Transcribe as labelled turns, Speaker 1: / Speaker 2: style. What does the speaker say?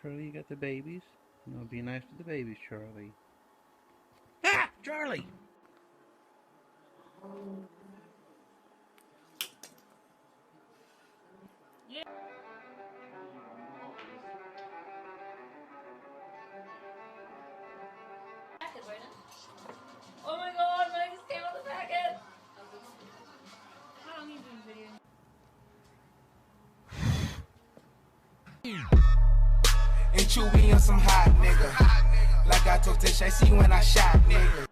Speaker 1: Charlie, you got the babies? No, be nice to the babies, Charlie. Ah! Charlie!
Speaker 2: Yeah. Oh my god, my legs came out the packet! How long are you doing video?
Speaker 3: And chew me on some hot nigga. Like I told Tish, I see when I shot nigga.